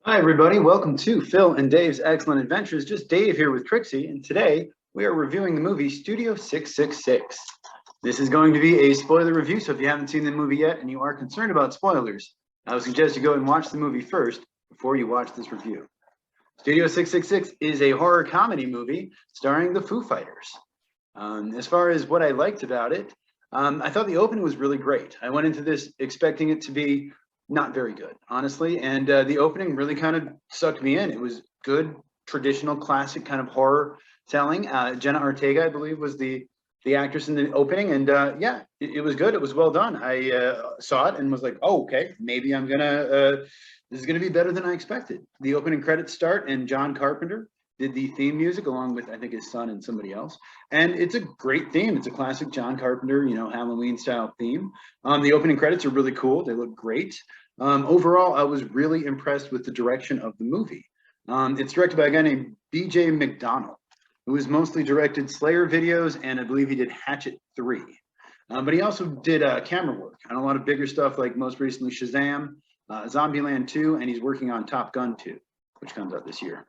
Hi, everybody. Welcome to Phil and Dave's Excellent Adventures. Just Dave here with Trixie, and today we are reviewing the movie Studio 666. This is going to be a spoiler review, so if you haven't seen the movie yet and you are concerned about spoilers, I would suggest you go and watch the movie first before you watch this review. Studio 666 is a horror comedy movie starring the Foo Fighters. As far as what I liked about it, I thought the opening was really great. I went into this expecting it to be not very good, honestly. And the opening really kind of sucked me in. It was good, traditional, classic kind of horror telling. Jenna Ortega, I believe, was the actress in the opening, and yeah, it was good. It was well done. I saw it and was like, oh, okay, maybe I'm gonna. This is gonna be better than I expected. The opening credits start, and John Carpenter did the theme music along with I think his son and somebody else, and it's a great theme. It's a classic John Carpenter, Halloween style theme. The opening credits are really cool. They look great. Overall, I was really impressed with the direction of the movie. It's directed by a guy named B.J. McDonnell, who has mostly directed Slayer videos, and I believe he did Hatchet 3. But he also did camera work on a lot of bigger stuff, like most recently Shazam, Zombieland 2, and he's working on Top Gun 2, which comes out this year.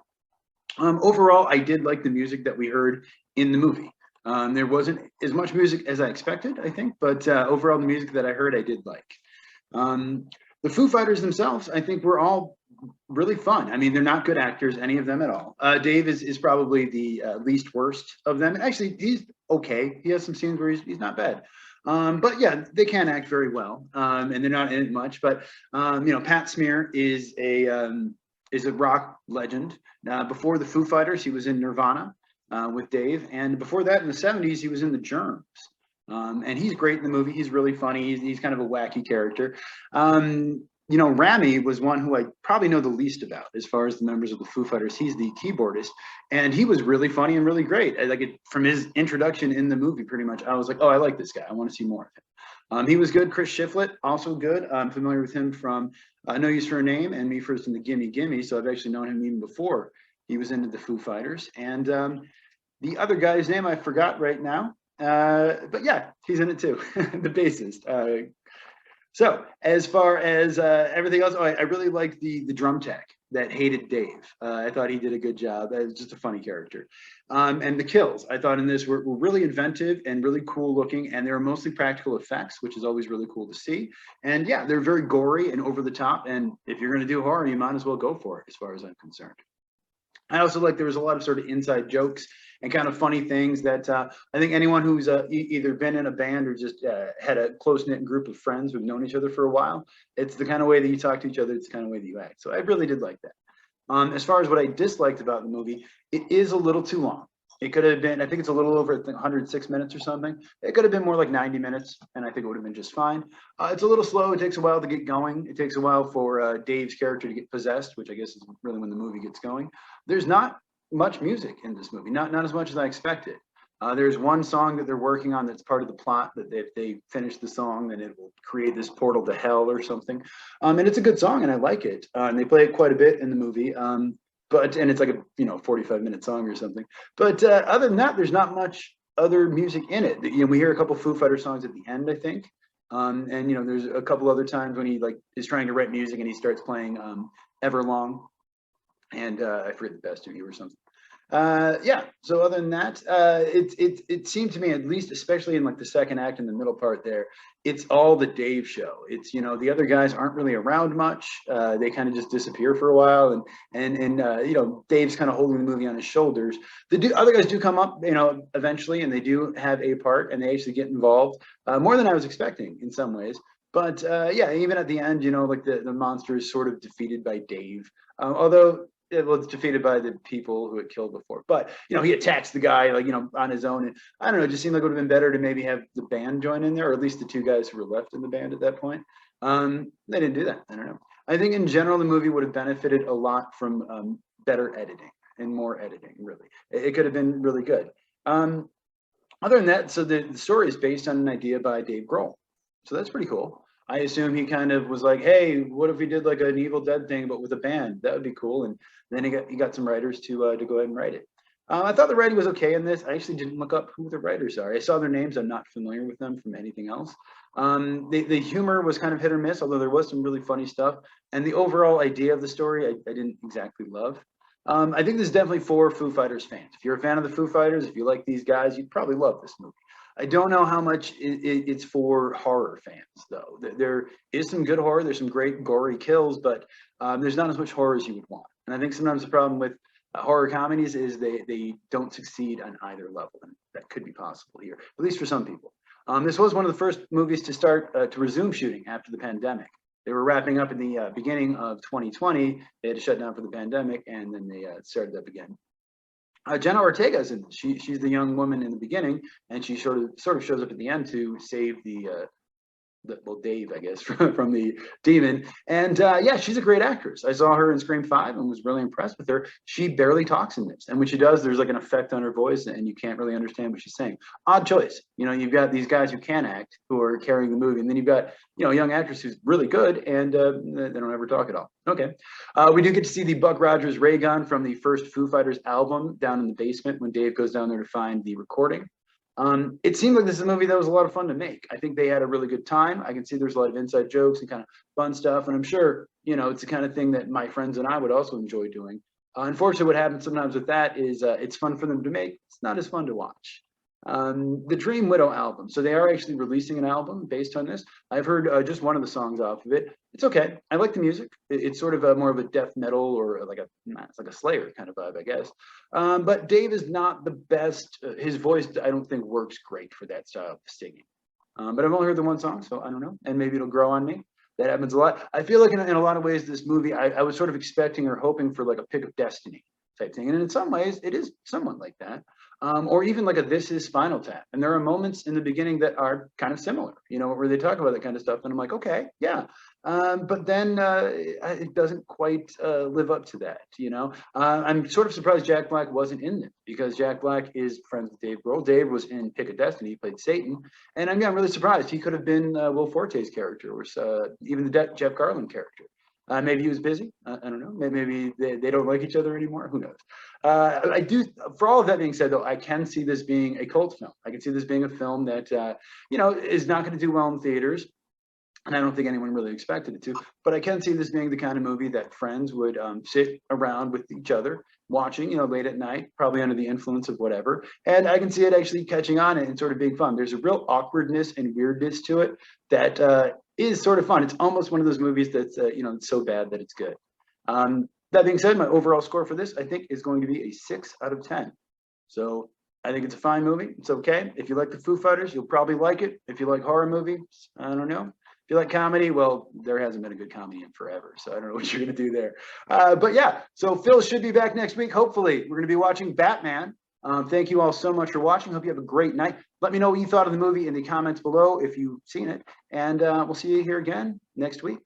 Overall, I did like the music that we heard in the movie. There wasn't as much music as I expected, I think, but overall, the music that I heard, I did like. The Foo Fighters themselves, I think, were all really fun. I mean, they're not good actors, any of them at all. Dave is probably the least worst of them. And actually, he's okay. He has some scenes where he's not bad. But yeah, they can act very well, and they're not in it much. But Pat Smear is a rock legend. Before the Foo Fighters, he was in Nirvana with Dave, and before that, in the '70s, he was in the Germs. And he's great in the movie. He's really funny. He's kind of a wacky character. Rami was one who I probably know the least about as far as the members of the Foo Fighters. He's the keyboardist, and he was really funny and really great. From his introduction in the movie, pretty much, I was like, oh, I like this guy. I want to see more of him. He was good. Chris Schifflett, also good. I'm familiar with him from No Use for a Name and Me First in the Gimme Gimme. So I've actually known him even before he was into the Foo Fighters. And the other guy's name I forgot right now. But yeah, he's in it too, the bassist. So as far as everything else, I really liked the drum tech that hated Dave. I thought he did a good job. It was just a funny character. And the kills I thought in this were really inventive and really cool looking, and they were mostly practical effects, which is always really cool to see. And yeah, they're very gory and over the top. And if you're going to do horror, you might as well go for it, as far as I'm concerned. I also like there was a lot of sort of inside jokes and kind of funny things that I think anyone who's either been in a band or just had a close-knit group of friends who've known each other for a while, it's the kind of way that you talk to each other, it's the kind of way that you act. So I really did like that. As far as what I disliked about the movie, it is a little too long. It could have been, I think it's a little over 106 minutes or something. It could have been more like 90 minutes, and I think it would have been just fine. It's a little slow. It takes a while to get going. It takes a while for Dave's character to get possessed, which I guess is really when the movie gets going. There's not much music in this movie, not as much as I expected. There's one song that they're working on that's part of the plot, that if they finish the song, then it will create this portal to hell or something. And it's a good song, and I like it. And they play it quite a bit in the movie. And it's like a 45-minute song or something. But other than that, there's not much other music in it. We hear a couple Foo Fighter songs at the end, I think. And there's a couple other times when he is trying to write music and he starts playing Everlong, and I forget the Best of You or something. Yeah. So other than that, it seemed to me, at least, especially in the second act and the middle part there, it's all the Dave show. It's the other guys aren't really around much. They kind of just disappear for a while, and Dave's kind of holding the movie on his shoulders. The other guys do come up, eventually, and they do have a part, and they actually get involved more than I was expecting in some ways. But yeah, even at the end, the monster is sort of defeated by Dave, although. It's defeated by the people who had killed before, but he attacks the guy on his own, and I don't know. It just seemed like it would have been better to maybe have the band join in there, or at least the two guys who were left in the band at that point. They didn't do that. I don't know. I think in general the movie would have benefited a lot from better editing and more editing. Really, it could have been really good. Other than that, so the story is based on an idea by Dave Grohl, so that's pretty cool. I assume he kind of was like, hey, what if we did an Evil Dead thing, but with a band? That would be cool. And then he got some writers to go ahead and write it. I thought the writing was okay in this. I actually didn't look up who the writers are. I saw their names. I'm not familiar with them from anything else. The humor was kind of hit or miss, although there was some really funny stuff. And the overall idea of the story, I didn't exactly love. I think this is definitely for Foo Fighters fans. If you're a fan of the Foo Fighters, if you like these guys, you'd probably love this movie. I don't know how much it's for horror fans, though. There is some good horror. There's some great gory kills, but there's not as much horror as you would want. And I think sometimes the problem with horror comedies is they don't succeed on either level, and that could be possible here, at least for some people. This was one of the first movies to start to resume shooting after the pandemic. They were wrapping up in the beginning of 2020. They had to shut down for the pandemic, and then they started up again. Jenna Ortega is in this. She's the young woman in the beginning, and she sort of shows up at the end to save Dave, I guess, from the demon. And yeah, she's a great actress. I saw her in Scream 5 and was really impressed with her. She barely talks in this. And when she does, there's like an effect on her voice and you can't really understand what she's saying. Odd choice. You know, you've got these guys who can act, who are carrying the movie. And then you've got, you know, a young actress who's really good and they don't ever talk at all. Okay. We do get to see the Buck Rogers ray gun from the first Foo Fighters album down in the basement when Dave goes down there to find the recording. It seemed like this is a movie that was a lot of fun to make. I think they had a really good time. I can see there's a lot of inside jokes and kind of fun stuff. And I'm sure, you know, it's the kind of thing that my friends and I would also enjoy doing. Unfortunately, what happens sometimes with that is it's fun for them to make. It's not as fun to watch. The Dream Widow album. So they are actually releasing an album based on this. I've heard just one of the songs off of it. It's okay. I like the music. It's sort of more of a death metal or like it's like a Slayer kind of vibe, I guess. But Dave is not the best. His voice, I don't think, works great for that style of singing. But I've only heard the one song, so I don't know. And maybe it'll grow on me. That happens a lot. I feel like in a lot of ways, this movie, I was sort of expecting or hoping for like a Pick of Destiny type thing. And in some ways, it is somewhat like that. Or even like a This Is Spinal Tap. And there are moments in the beginning that are kind of similar, you know, where they talk about that kind of stuff. And I'm like, okay, yeah. But then it doesn't quite live up to that, you know. I'm sort of surprised Jack Black wasn't in this because Jack Black is friends with Dave Grohl. Dave was in Pick of Destiny. He played Satan. And I'm really surprised. He could have been Will Forte's character or even the Jeff Garlin character. Maybe he was busy. I don't know. Maybe they don't like each other anymore. Who knows? I do. For all of that being said, though, I can see this being a cult film. I can see this being a film that you know, is not going to do well in theaters, and I don't think anyone really expected it to. But I can see this being the kind of movie that friends would sit around with each other watching, you know, late at night, probably under the influence of whatever. And I can see it actually catching on and sort of being fun. There's a real awkwardness and weirdness to it that is sort of fun. It's almost one of those movies that's you know, it's so bad that it's good. That being said, my overall score for this, I think, is going to be a 6 out of 10. So I think it's a fine movie. It's okay. If you like the Foo Fighters, you'll probably like it. If you like horror movies, I don't know. If you like comedy, well, there hasn't been a good comedy in forever, so I don't know what you're going to do there. But yeah, so Phil should be back next week. Hopefully, we're going to be watching Batman. Thank you all so much for watching. Hope you have a great night. Let me know what you thought of the movie in the comments below if you've seen it. And we'll see you here again next week.